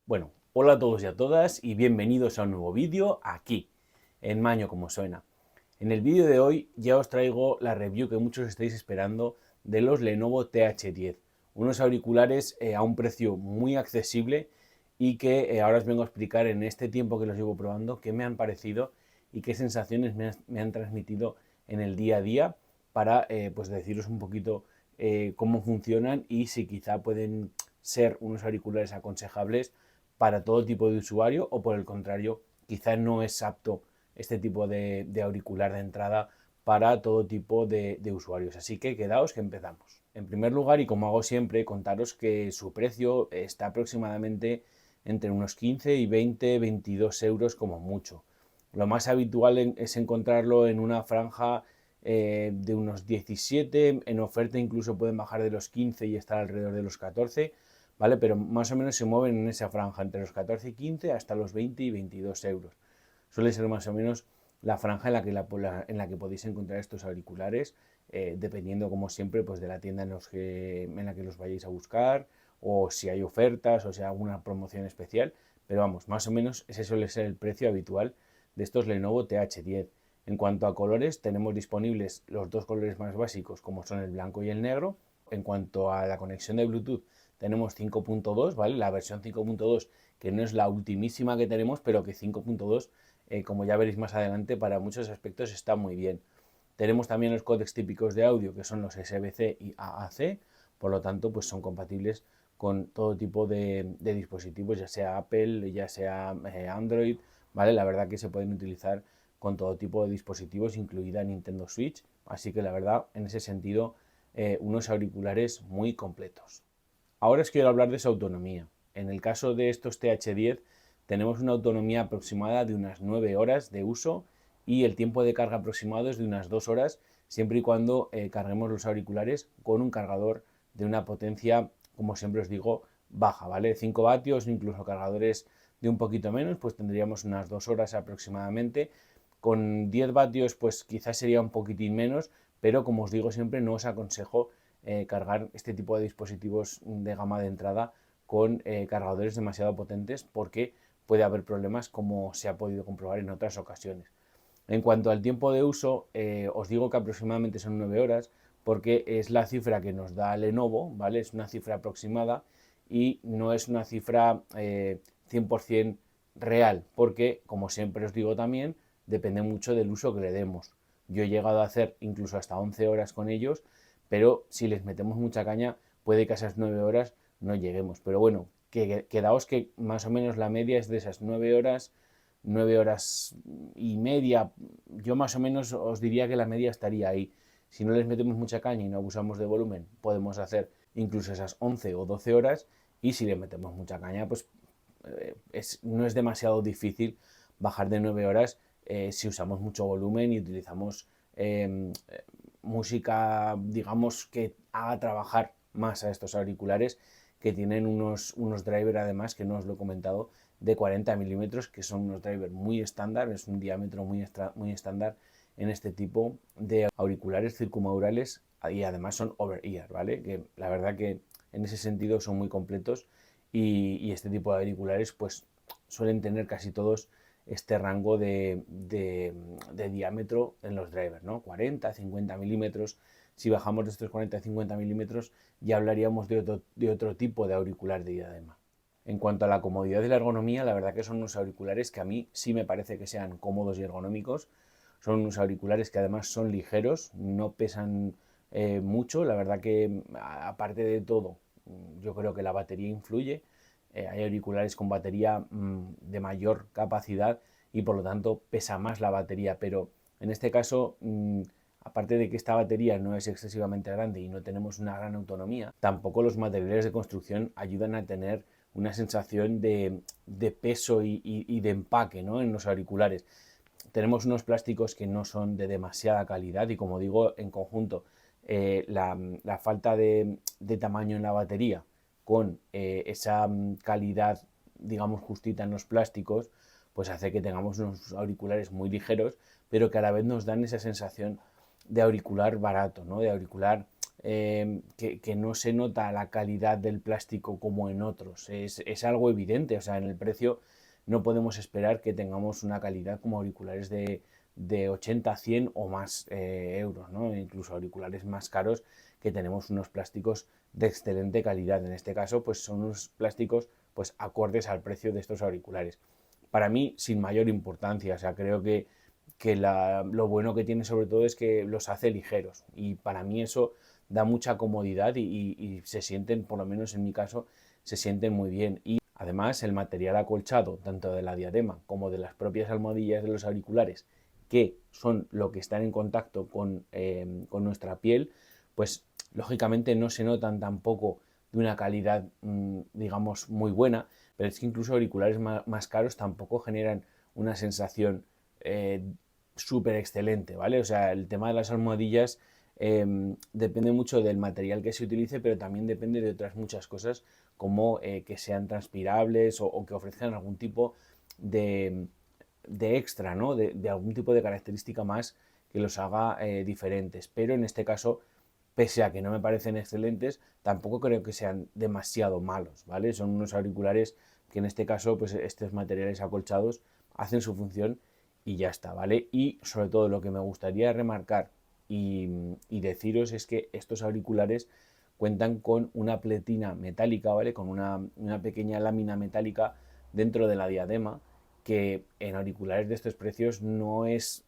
Bueno, hola a todos y a todas y bienvenidos a un nuevo vídeo aquí, en Maño como suena. En el vídeo de hoy ya os traigo la review que muchos estáis esperando de los Lenovo TH10, unos auriculares a un precio muy accesible y que ahora os vengo a explicar en este tiempo que los llevo probando qué me han parecido y qué sensaciones me han transmitido en el día a día para pues deciros un poquito cómo funcionan y si quizá pueden ser unos auriculares aconsejables para todo tipo de usuario o por el contrario, quizá no es apto este tipo de auricular de entrada para todo tipo de usuarios. Así que quedaos que empezamos. En primer lugar, y como hago siempre, contaros que su precio está aproximadamente entre unos 15 y 20, 22 euros como mucho. Lo más habitual es encontrarlo en una franja de unos 17, en oferta incluso pueden bajar de los 15 y estar alrededor de los 14, ¿vale? Pero más o menos se mueven en esa franja, entre los 14 y 15 hasta los 20 y 22 euros. Suele ser más o menos la franja en la que podéis encontrar estos auriculares, dependiendo como siempre pues de la tienda en la que los vayáis a buscar, o si hay ofertas, o si hay alguna promoción especial, pero vamos, más o menos ese suele ser el precio habitual de estos Lenovo TH10. En cuanto a colores, tenemos disponibles los dos colores más básicos, como son el blanco y el negro. En cuanto a la conexión de Bluetooth, tenemos 5.2, ¿vale? La versión 5.2, que no es la ultimísima que tenemos, pero que 5.2, como ya veréis más adelante, para muchos aspectos está muy bien. Tenemos también los códecs típicos de audio, que son los SBC y AAC, por lo tanto, pues son compatibles con todo tipo de dispositivos, ya sea Apple, ya sea Android, ¿vale? La verdad que se pueden utilizar con todo tipo de dispositivos, incluida Nintendo Switch, así que la verdad, en ese sentido, unos auriculares muy completos. Ahora os quiero hablar de su autonomía. En el caso de estos TH10 tenemos una autonomía aproximada de unas 9 horas de uso y el tiempo de carga aproximado es de unas 2 horas, siempre y cuando carguemos los auriculares con un cargador de una potencia, como siempre os digo, baja, ¿vale? 5 vatios, incluso cargadores de un poquito menos, pues tendríamos unas 2 horas aproximadamente. Con 10 vatios, pues quizás sería un poquitín menos, pero como os digo siempre, no os aconsejo cargar este tipo de dispositivos de gama de entrada con cargadores demasiado potentes porque puede haber problemas como se ha podido comprobar en otras ocasiones. En cuanto al tiempo de uso, os digo que aproximadamente son 9 horas porque es la cifra que nos da Lenovo, ¿vale? Es una cifra aproximada y no es una cifra 100% real porque, como siempre os digo también, depende mucho del uso que le demos. Yo he llegado a hacer incluso hasta 11 horas con ellos, pero si les metemos mucha caña, puede que a esas 9 horas no lleguemos. Pero bueno, quedaos que más o menos la media es de esas 9 horas, 9 horas y media. Yo más o menos os diría que la media estaría ahí. Si no les metemos mucha caña y no abusamos de volumen, podemos hacer incluso esas 11 o 12 horas. Y si le metemos mucha caña, pues no es demasiado difícil bajar de 9 horas si usamos mucho volumen y utilizamos música, digamos, que haga trabajar más a estos auriculares, que tienen unos drivers además, que no os lo he comentado, de 40 milímetros, que son unos drivers muy estándar, es un diámetro muy estándar en este tipo de auriculares circunmaurales y además son over-ear, ¿vale? Que la verdad que en ese sentido son muy completos y este tipo de auriculares pues suelen tener casi todos este rango de diámetro en los drivers, ¿no? 40, 50 milímetros. Si bajamos de estos 40 a 50 milímetros ya hablaríamos de otro tipo de auricular de diadema. En cuanto a la comodidad y la ergonomía, la verdad que son unos auriculares que a mí sí me parece que sean cómodos y ergonómicos. Son unos auriculares que además son ligeros, no pesan mucho. La verdad que aparte de todo, yo creo que la batería influye. Hay auriculares con batería de mayor capacidad y por lo tanto pesa más la batería, pero en este caso, aparte de que esta batería no es excesivamente grande y no tenemos una gran autonomía, tampoco los materiales de construcción ayudan a tener una sensación de peso y de empaque, ¿no? En los auriculares. Tenemos unos plásticos que no son de demasiada calidad y como digo, en conjunto, la falta de tamaño en la batería con esa calidad, digamos, justita en los plásticos, pues hace que tengamos unos auriculares muy ligeros, pero que a la vez nos dan esa sensación de auricular barato, ¿no? De auricular que no se nota la calidad del plástico como en otros. Es algo evidente, o sea, en el precio no podemos esperar que tengamos una calidad como auriculares de 80, 100 o más euros, ¿no? Incluso auriculares más caros que tenemos unos plásticos de excelente calidad. En este caso, pues son unos plásticos pues acordes al precio de estos auriculares. Para mí, sin mayor importancia, o sea, creo que lo bueno que tiene sobre todo es que los hace ligeros y para mí eso da mucha comodidad y se sienten, por lo menos en mi caso, se sienten muy bien. Y además el material acolchado, tanto de la diadema como de las propias almohadillas de los auriculares, que son lo que están en contacto con nuestra piel, pues lógicamente no se notan tampoco de una calidad, digamos, muy buena, pero es que incluso auriculares más caros tampoco generan una sensación súper excelente, ¿vale? O sea, el tema de las almohadillas depende mucho del material que se utilice, pero también depende de otras muchas cosas, como que sean transpirables o que ofrezcan algún tipo de, de extra, ¿no? De algún tipo de característica más que los haga diferentes. Pero en este caso, pese a que no me parecen excelentes, tampoco creo que sean demasiado malos, ¿vale? Son unos auriculares que en este caso, pues estos materiales acolchados hacen su función y ya está, ¿vale? Y sobre todo lo que me gustaría remarcar y deciros es que estos auriculares cuentan con una pletina metálica, ¿vale? Con una pequeña lámina metálica dentro de la diadema que en auriculares de estos precios no es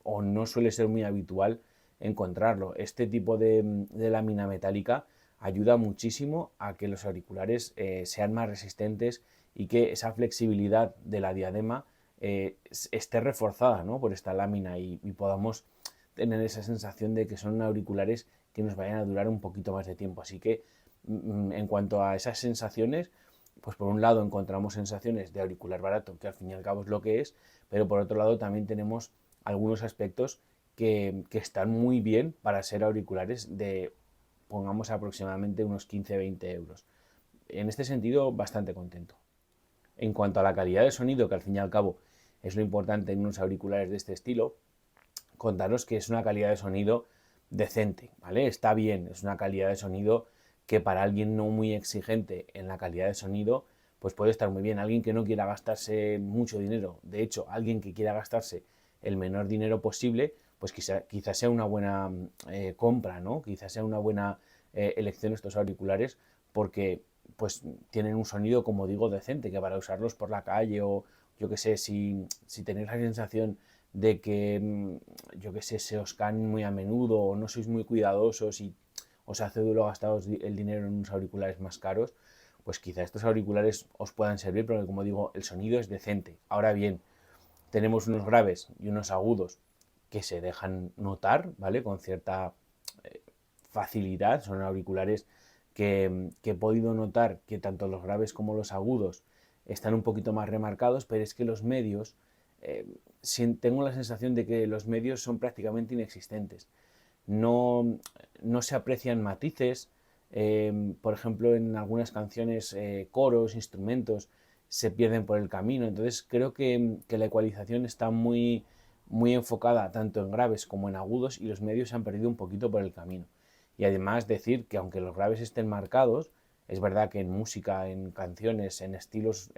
o no suele ser muy habitual encontrarlo. Este tipo de lámina metálica ayuda muchísimo a que los auriculares sean más resistentes y que esa flexibilidad de la diadema esté reforzada, ¿no? Por esta lámina y podamos tener esa sensación de que son auriculares que nos vayan a durar un poquito más de tiempo. Así que en cuanto a esas sensaciones, pues por un lado encontramos sensaciones de auricular barato, que al fin y al cabo es lo que es, pero por otro lado también tenemos algunos aspectos que están muy bien para ser auriculares de, pongamos, aproximadamente unos 15-20 euros. En este sentido, bastante contento. En cuanto a la calidad de sonido, que al fin y al cabo es lo importante en unos auriculares de este estilo, contaros que es una calidad de sonido decente, ¿vale? Está bien, es una calidad de sonido que para alguien no muy exigente en la calidad de sonido, pues puede estar muy bien. Alguien que no quiera gastarse mucho dinero, de hecho, alguien que quiera gastarse el menor dinero posible, pues quizá sea una buena compra, ¿no? Quizás sea una buena elección estos auriculares, porque pues tienen un sonido, como digo, decente, que para usarlos por la calle o yo que sé, si tenéis la sensación de que, yo que sé, se os caen muy a menudo o no sois muy cuidadosos y os hace duro gastaros el dinero en unos auriculares más caros, pues quizá estos auriculares os puedan servir, pero como digo, el sonido es decente. Ahora bien, tenemos unos graves y unos agudos que se dejan notar, ¿vale? Con cierta facilidad, son auriculares que he podido notar que tanto los graves como los agudos están un poquito más remarcados, pero es que los medios, eh, tengo la sensación de que los medios son prácticamente inexistentes. No, no se aprecian matices, por ejemplo, en algunas canciones, coros, instrumentos, se pierden por el camino. Entonces creo que la ecualización está muy enfocada tanto en graves como en agudos y los medios se han perdido un poquito por el camino. Y además decir que aunque los graves estén marcados, es verdad que en música, en canciones, en estilos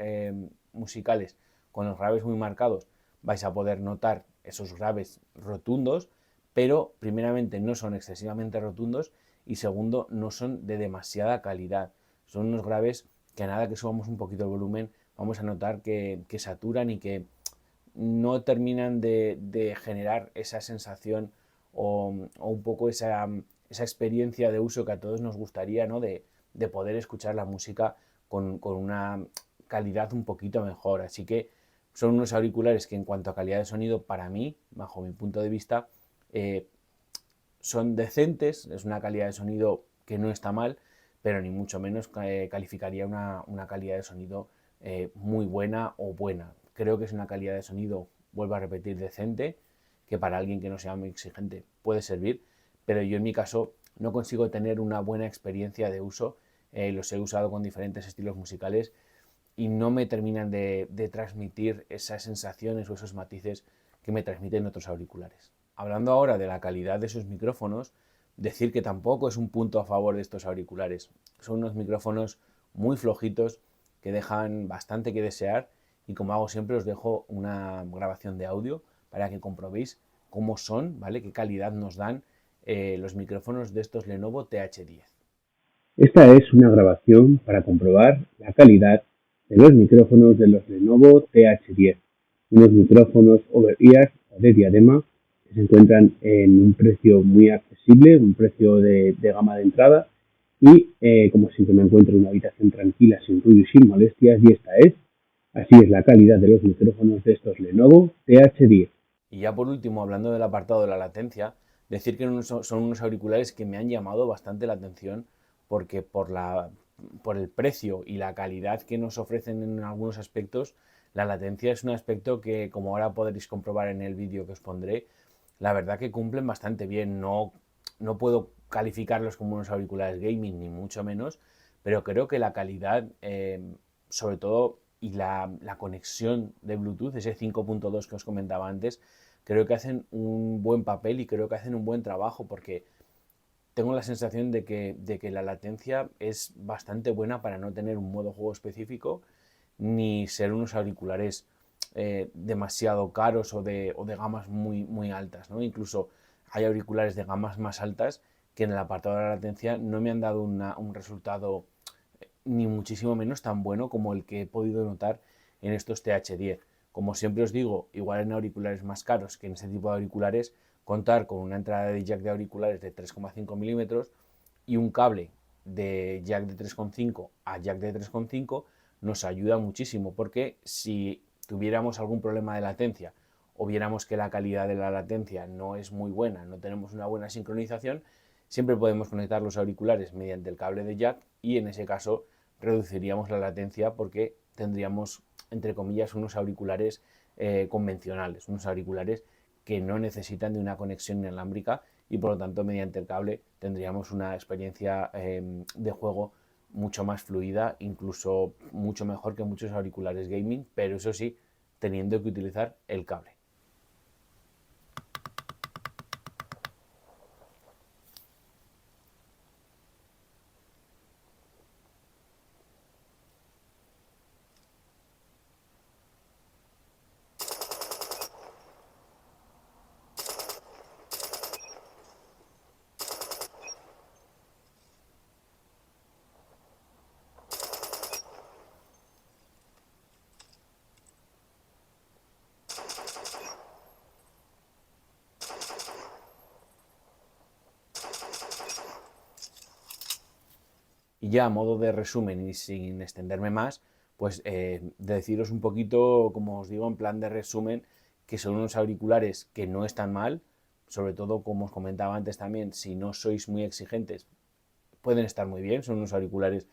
musicales con los graves muy marcados vais a poder notar esos graves rotundos, pero primeramente no son excesivamente rotundos y segundo no son de demasiada calidad. Son unos graves que a nada que subamos un poquito el volumen vamos a notar que saturan y que no terminan de generar esa sensación o un poco esa experiencia de uso que a todos nos gustaría, ¿no? De poder escuchar la música con una calidad un poquito mejor. Así que son unos auriculares que en cuanto a calidad de sonido, para mí, bajo mi punto de vista, eh, son decentes, es una calidad de sonido que no está mal, pero ni mucho menos calificaría una calidad de sonido muy buena o buena. Creo que es una calidad de sonido, vuelvo a repetir, decente, que para alguien que no sea muy exigente puede servir, pero yo en mi caso no consigo tener una buena experiencia de uso. Los he usado con diferentes estilos musicales y no me terminan de transmitir esas sensaciones o esos matices que me transmiten otros auriculares. Hablando ahora de la calidad de sus micrófonos, decir que tampoco es un punto a favor de estos auriculares. Son unos micrófonos muy flojitos que dejan bastante que desear y como hago siempre os dejo una grabación de audio para que comprobéis cómo son, ¿vale? Qué calidad nos dan los micrófonos de estos Lenovo TH10. Esta es una grabación para comprobar la calidad de los micrófonos de los Lenovo TH10, unos micrófonos over-ear o de diadema que se encuentran en un precio muy accesible, un precio de gama de entrada y como siempre me encuentro en una habitación tranquila, sin ruido y sin molestias y esta es, así es la calidad de los micrófonos de estos Lenovo TH10. Y ya por último, hablando del apartado de la latencia, decir que son unos auriculares que me han llamado bastante la atención porque por el precio y la calidad que nos ofrecen en algunos aspectos, la latencia es un aspecto que, como ahora podréis comprobar en el vídeo que os pondré, la verdad que cumplen bastante bien. No puedo calificarlos como unos auriculares gaming, ni mucho menos, pero creo que la calidad, sobre todo, y la conexión de Bluetooth, ese 5.2 que os comentaba antes, creo que hacen un buen papel y creo que hacen un buen trabajo porque tengo la sensación de que la latencia es bastante buena para no tener un modo juego específico ni ser unos auriculares demasiado caros o de gamas muy altas, ¿no? Incluso hay auriculares de gamas más altas que en el apartado de la latencia no me han dado un resultado ni muchísimo menos tan bueno como el que he podido notar en estos TH10. Como siempre os digo, igual en auriculares más caros que en este tipo de auriculares, contar con una entrada de jack de auriculares de 3,5 milímetros y un cable de jack de 3,5 a jack de 3,5 nos ayuda muchísimo porque si tuviéramos algún problema de latencia o viéramos que la calidad de la latencia no es muy buena, no tenemos una buena sincronización, siempre podemos conectar los auriculares mediante el cable de jack y en ese caso reduciríamos la latencia porque tendríamos, entre comillas, unos auriculares convencionales, unos auriculares que no necesitan de una conexión inalámbrica y por lo tanto mediante el cable tendríamos una experiencia de juego mucho más fluida, incluso mucho mejor que muchos auriculares gaming, pero eso sí, teniendo que utilizar el cable. Y ya a modo de resumen y sin extenderme más, pues deciros un poquito, como os digo, en plan de resumen, que son unos auriculares que no están mal, sobre todo como os comentaba antes también, si no sois muy exigentes, pueden estar muy bien, son unos auriculares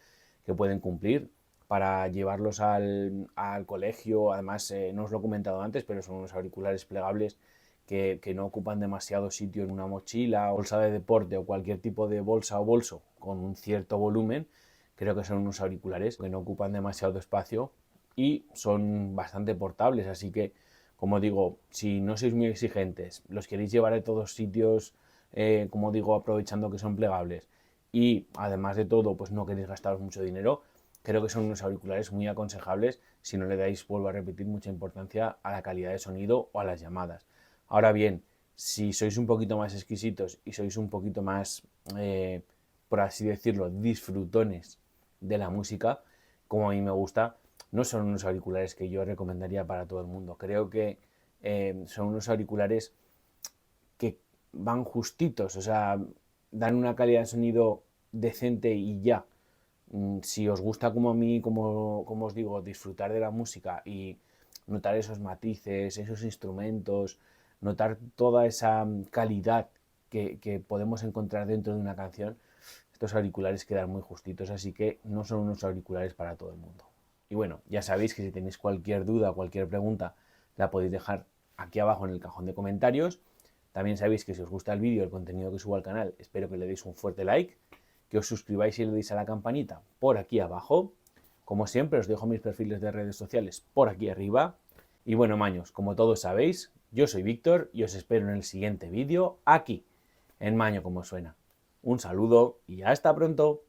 que pueden cumplir para llevarlos al colegio, además no os lo he comentado antes, pero son unos auriculares plegables que no ocupan demasiado sitio en una mochila, bolsa de deporte o cualquier tipo de bolsa o bolso con un cierto volumen. Creo que son unos auriculares que no ocupan demasiado espacio y son bastante portables, así que como digo, si no sois muy exigentes, los queréis llevar a todos sitios, como digo, aprovechando que son plegables y además de todo, pues no queréis gastaros mucho dinero, creo que son unos auriculares muy aconsejables si no le dais, vuelvo a repetir, mucha importancia a la calidad de sonido o a las llamadas. Ahora bien, si sois un poquito más exquisitos y sois un poquito más, por así decirlo, disfrutones de la música, como a mí me gusta, no son unos auriculares que yo recomendaría para todo el mundo. Creo que son unos auriculares que van justitos, o sea, dan una calidad de sonido decente y ya. Si os gusta como a mí, como os digo, disfrutar de la música y notar esos matices, esos instrumentos, notar toda esa calidad que podemos encontrar dentro de una canción, estos auriculares quedan muy justitos, así que no son unos auriculares para todo el mundo. Y bueno, ya sabéis que si tenéis cualquier duda o cualquier pregunta, la podéis dejar aquí abajo en el cajón de comentarios. También sabéis que si os gusta el vídeo, el contenido que subo al canal, espero que le deis un fuerte like, que os suscribáis y le deis a la campanita por aquí abajo. Como siempre, os dejo mis perfiles de redes sociales por aquí arriba. Y bueno, maños, como todos sabéis, yo soy Víctor y os espero en el siguiente vídeo aquí, en Maño como suena. Un saludo y hasta pronto.